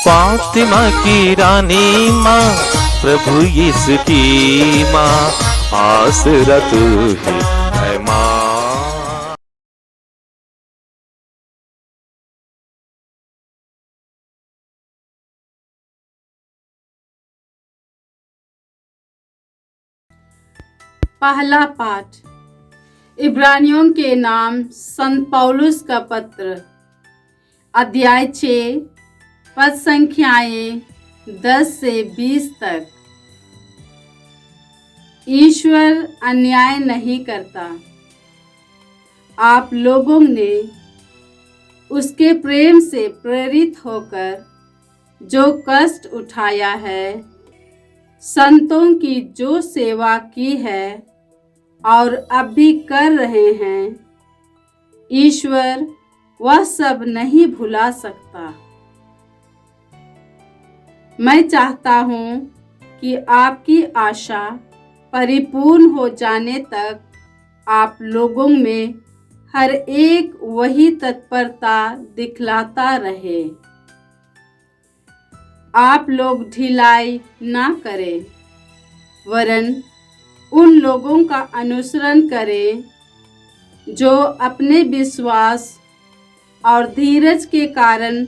फातिमा की रानी माँ, प्रभु यीशु की माँ, आसरा तू ही है माँ। पहला पाठ इब्रानियों के नाम संत पौलुस का पत्र, अध्याय 6, पद संख्याएं 10 से 20 तक। ईश्वर अन्याय नहीं करता। आप लोगों ने उसके प्रेम से प्रेरित होकर जो कष्ट उठाया है, संतों की जो सेवा की है और अब भी कर रहे हैं, ईश्वर वह सब नहीं भुला सकता। मैं चाहता हूँ कि आपकी आशा परिपूर्ण हो जाने तक आप लोगों में हर एक वही तत्परता दिखलाता रहे। आप लोग ढिलाई ना करें, वरन उन लोगों का अनुसरण करें जो अपने विश्वास और धीरज के कारण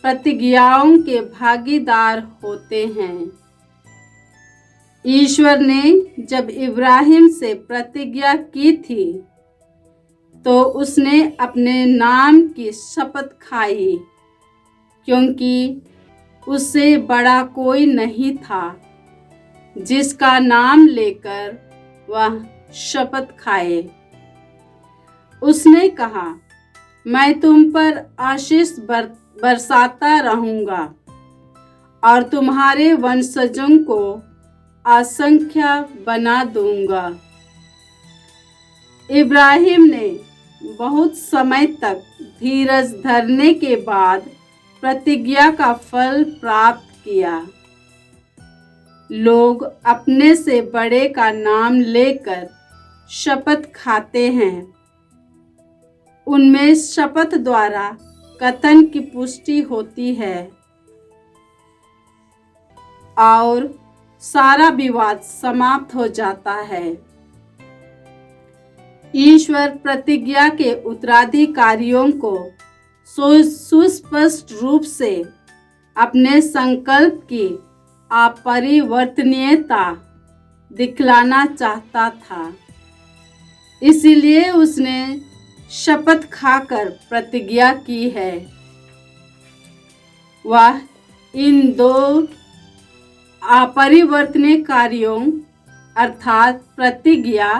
प्रतिज्ञाओं के भागीदार होते हैं। ईश्वर ने जब इब्राहिम से प्रतिज्ञा की थी तो उसने अपने नाम की शपथ खाई, क्योंकि उससे बड़ा कोई नहीं था जिसका नाम लेकर वह शपथ खाए। उसने कहा, मैं तुम पर आशीष बरसाता रहूंगा और तुम्हारे वंशजों को असंख्य बना दूंगा। इब्राहिम ने बहुत समय तक धीरज धरने के बाद प्रतिज्ञा का फल प्राप्त किया। लोग अपने से बड़े का नाम लेकर शपथ खाते हैं। उनमें शपथ द्वारा कथन की पुष्टि होती है और सारा विवाद समाप्त हो जाता है। ईश्वर प्रतिज्ञा के उत्तराधिकारियों को सुस्पष्ट रूप से अपने संकल्प की अपरिवर्तनीयता दिखलाना चाहता था। इसीलिए उसने शपथ खाकर प्रतिज्ञा की है। वह इन दो अपरिवर्तनीय कार्यों अर्थात प्रतिज्ञा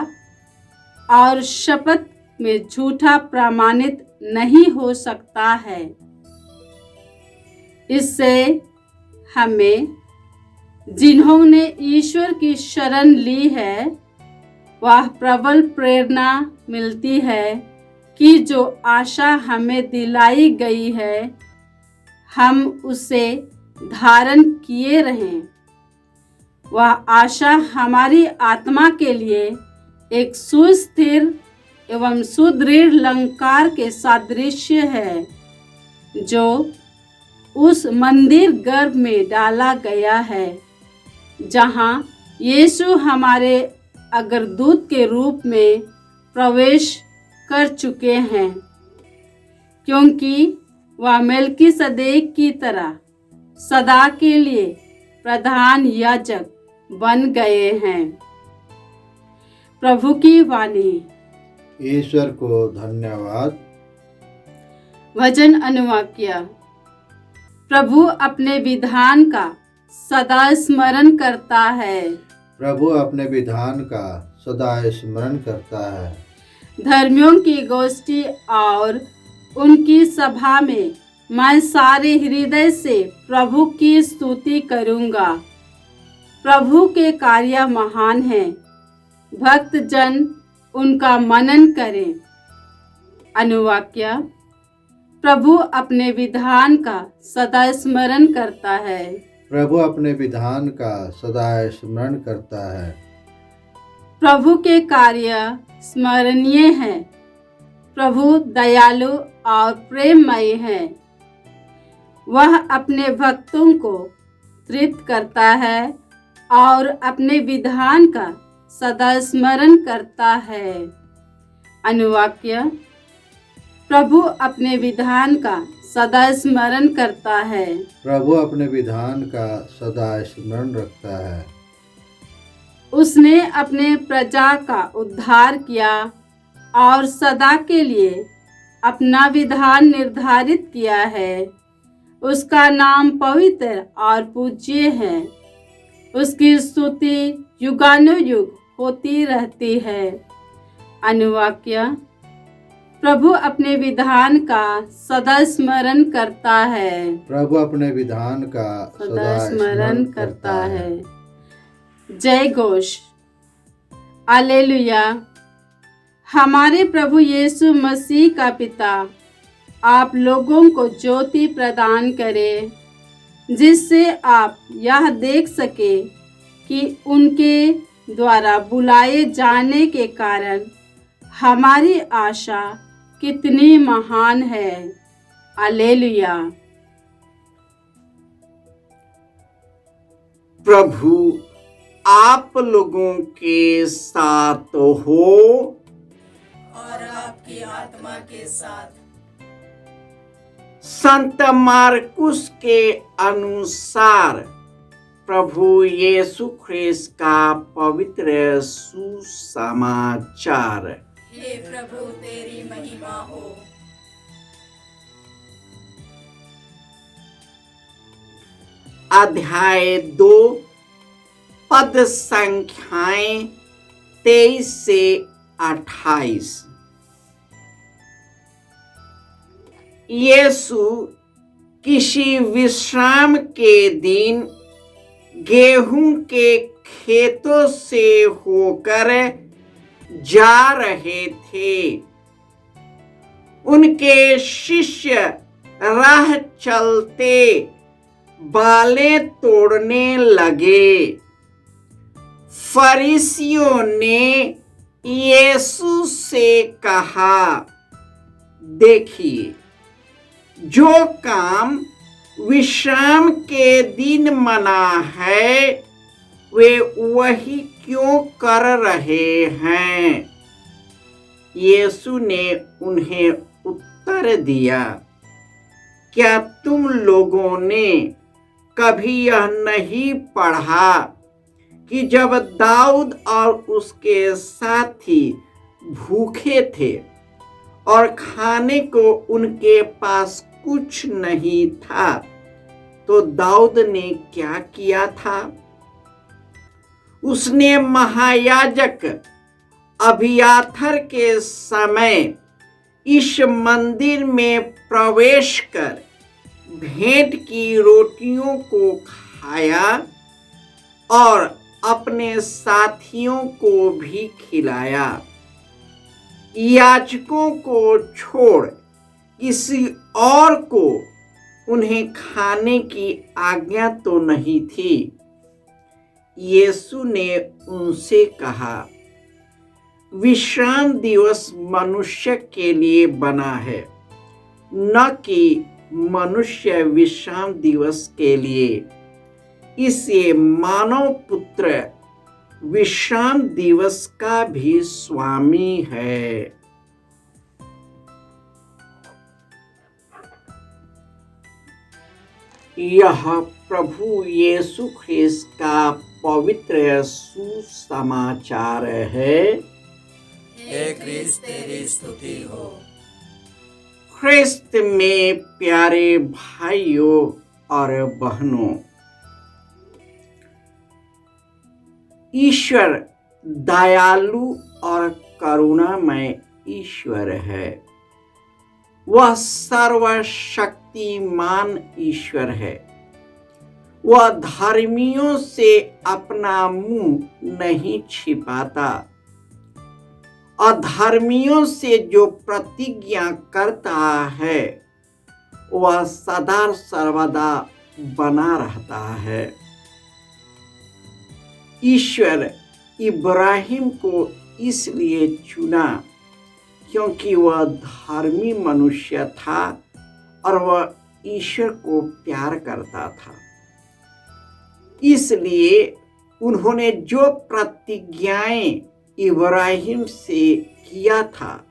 और शपथ में झूठा प्रमाणित नहीं हो सकता है। इससे हमें, जिन्होंने ईश्वर की शरण ली है, वह प्रबल प्रेरणा मिलती है कि जो आशा हमें दिलाई गई है, हम उसे धारण किए रहें। वह आशा हमारी आत्मा के लिए एक सुस्थिर एवं सुदृढ़ लंकार के सादृश्य है, जो उस मंदिर गर्भ में डाला गया है जहां यीशु हमारे अग्रदूत के रूप में प्रवेश कर चुके हैं, क्योंकि वह मेल्कीसदेक की तरह सदा के लिए प्रधान याजक बन गए हैं। प्रभु की वाणी। ईश्वर को धन्यवाद। वचन अनुवाक्य। प्रभु अपने विधान का सदा स्मरण करता है। प्रभु अपने विधान का सदा स्मरण करता है। धर्मियों की गोष्ठी और उनकी सभा में मैं सारे हृदय से प्रभु की स्तुति करूंगा। प्रभु के कार्य महान हैं, भक्त जन उनका मनन करें। अनुवाक्य। प्रभु अपने विधान का सदा स्मरण करता है। प्रभु अपने विधान का सदा स्मरण करता है। प्रभु के कार्य स्मरणीय हैं। प्रभु दयालु और प्रेममय हैं। वह अपने भक्तों को तृप्त करता है और अपने विधान का सदा स्मरण करता है। अनुवाक्य: प्रभु अपने विधान का सदा स्मरण करता है। प्रभु अपने विधान का सदा स्मरण रखता है। उसने अपने प्रजा का उद्धार किया और सदा के लिए अपना विधान निर्धारित किया है। उसका नाम पवित्र और पूज्य है। उसकी स्तुति युगानुयुग होती रहती है। अनुवाक्य: प्रभु अपने विधान का सदा स्मरण करता है। प्रभु अपने विधान का सदा स्मरण करता है। जय घोष। हालेलुया। हमारे प्रभु यीशु मसीह का पिता आप लोगों को ज्योति प्रदान करे, जिससे आप यह देख सके कि उनके द्वारा बुलाए जाने के कारण हमारी आशा कितनी महान है। हालेलुया। प्रभु आप लोगों के साथ हो और आपकी आत्मा के साथ। संत मार्कुस के अनुसार प्रभु यीशु ख्रिस्त का पवित्र सुसमाचार। हे प्रभु तेरी महिमा हो। अध्याय 2 पद संख्याएं 23 से 28। यीशु किसी विश्राम के दिन गेहूं के खेतों से होकर जा रहे थे। उनके शिष्य राह चलते बालें तोड़ने लगे। फरीसियों ने यीशु से कहा, देखिए, जो काम विश्राम के दिन मना है वे वही क्यों कर रहे हैं? यीशु ने उन्हें उत्तर दिया, क्या तुम लोगों ने कभी यह नहीं पढ़ा कि जब दाऊद और उसके साथी भूखे थे और खाने को उनके पास कुछ नहीं था, तो दाऊद ने क्या किया था? उसने महायाजक अबियाथर के समय इस मंदिर में प्रवेश कर भेंट की रोटियों को खाया और अपने साथियों को भी खिलाया। याजकों को छोड़ किसी और को उन्हें खाने की आज्ञा तो नहीं थी। यीशु ने उनसे कहा, विश्राम दिवस मनुष्य के लिए बना है, न कि मनुष्य विश्राम दिवस के लिए। इससे मानव पुत्र विश्राम दिवस का भी स्वामी है। यह प्रभु यीशु ख्रिस्त का पवित्र सुसमाचार है। हे ख्रिस्त तेरी स्तुति हो। ख्रिस्त में प्यारे भाइयों और बहनों, ईश्वर दयालु और करुणामय ईश्वर है। वह सर्वशक्तिमान ईश्वर है। वह धर्मियों से अपना मुंह नहीं छिपाता। अधर्मियों से जो प्रतिज्ञा करता है वह सदा सर्वदा बना रहता है। ईश्वर इब्राहिम को इसलिए चुना क्योंकि वह धर्मी मनुष्य था और वह ईश्वर को प्यार करता था, इसलिए उन्होंने जो प्रतिज्ञाएं इब्राहिम से किया था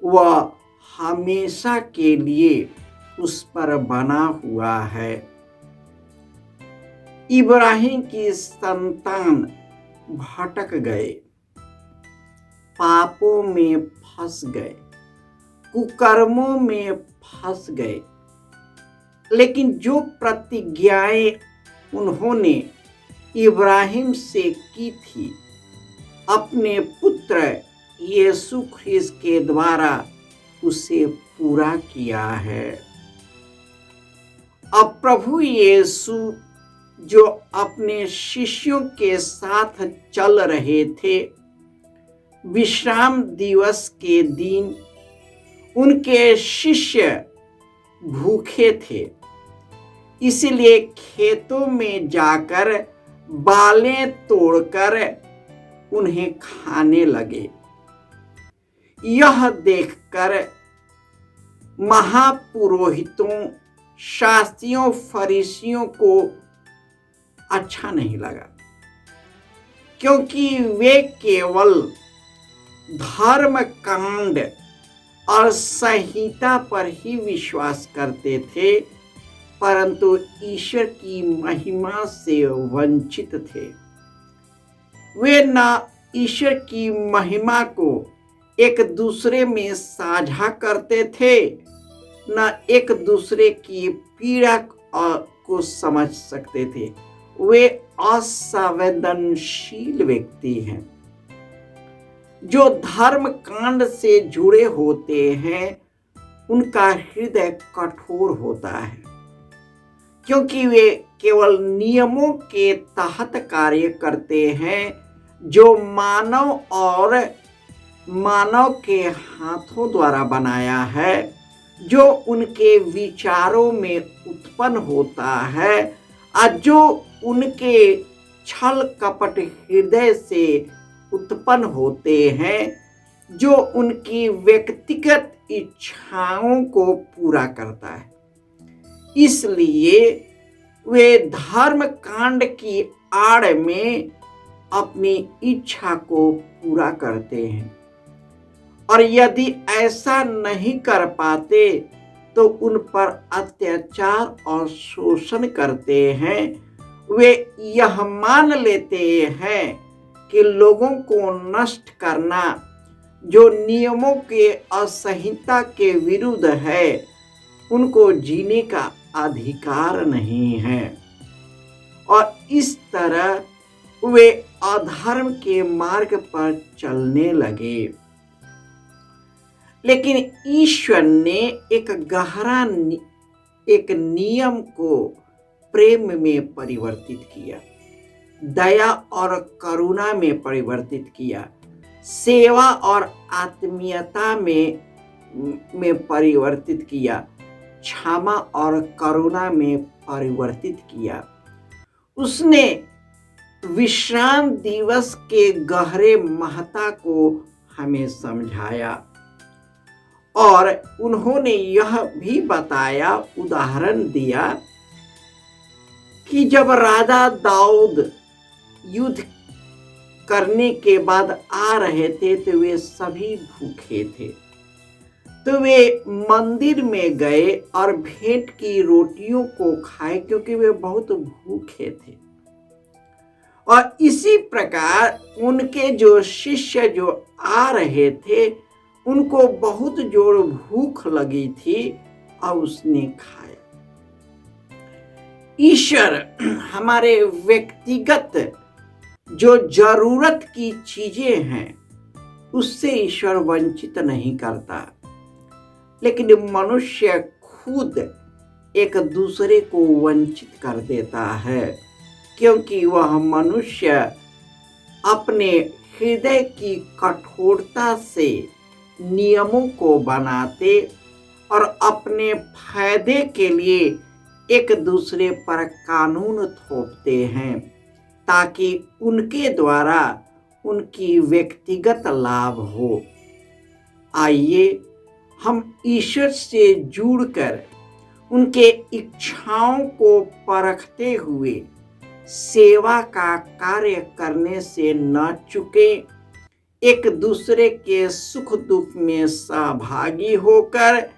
वह हमेशा के लिए उस पर बना हुआ है। इब्राहिम की संतान भटक गए, पापों में फंस गए, कुकर्मों में फंस गए, लेकिन जो प्रतिज्ञाएं उन्होंने इब्राहिम से की थी अपने पुत्र यीशु ख्रिस्त के द्वारा उसे पूरा किया है। अब प्रभु यीशु जो अपने शिष्यों के साथ चल रहे थे, विश्राम दिवस के दिन उनके शिष्य भूखे थे, इसलिए खेतों में जाकर बालें तोड़कर उन्हें खाने लगे। यह देखकर महापुरोहितों, शास्त्रियों, फरीसियों को अच्छा नहीं लगा, क्योंकि वे केवल धर्म कांड और संहिता पर ही विश्वास करते थे, परंतु ईश्वर की महिमा से वंचित थे। वे न ईश्वर की महिमा को एक दूसरे में साझा करते थे, न एक दूसरे की पीड़ा को समझ सकते थे। वे असंवेदनशील व्यक्ति हैं। जो धर्म कांड से जुड़े होते हैं उनका हृदय कठोर होता है, क्योंकि वे केवल नियमों के तहत कार्य करते हैं जो मानव के हाथों द्वारा बनाया है, जो उनके विचारों में उत्पन्न होता है और जो उनके छल कपट हृदय से उत्पन्न होते हैं, जो उनकी व्यक्तिगत इच्छाओं को पूरा करता है। इसलिए वे धर्म कांड की आड़ में अपनी इच्छा को पूरा करते हैं, और यदि ऐसा नहीं कर पाते तो उन पर अत्याचार और शोषण करते हैं। वे यह मान लेते हैं कि लोगों को नष्ट करना जो नियमों के असंहिता के विरुद्ध है, उनको जीने का अधिकार नहीं है, और इस तरह वे अधर्म के मार्ग पर चलने लगे। लेकिन ईश्वर ने एक नियम को प्रेम में परिवर्तित किया, दया और करुणा में परिवर्तित किया, सेवा और आत्मीयता में परिवर्तित किया, क्षमा और करुणा में परिवर्तित किया। उसने विश्राम दिवस के गहरे महत्व को हमें समझाया, और उन्होंने यह भी बताया, उदाहरण दिया कि जब राजा दाऊद युद्ध करने के बाद आ रहे थे तो वे सभी भूखे थे, तो वे मंदिर में गए और भेंट की रोटियों को खाए, क्योंकि वे बहुत भूखे थे। और इसी प्रकार उनके जो शिष्य जो आ रहे थे उनको बहुत जोर भूख लगी थी और उसने खाया। ईश्वर हमारे व्यक्तिगत जो जरूरत की चीजें हैं उससे ईश्वर वंचित नहीं करता, लेकिन मनुष्य खुद एक दूसरे को वंचित कर देता है, क्योंकि वह मनुष्य अपने हृदय की कठोरता से नियमों को बनाते और अपने फायदे के लिए एक दूसरे पर कानून थोपते हैं, ताकि उनके द्वारा उनकी व्यक्तिगत लाभ हो। आइए हम ईश्वर से जुड़कर उनके इच्छाओं को परखते हुए सेवा का कार्य करने से न चूके, एक दूसरे के सुख दुख में सहभागी होकर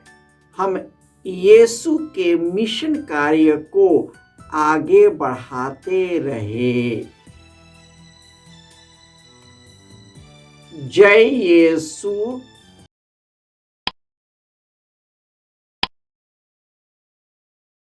हम यीशु के मिशन कार्य को आगे बढ़ाते रहे। जय यीशु।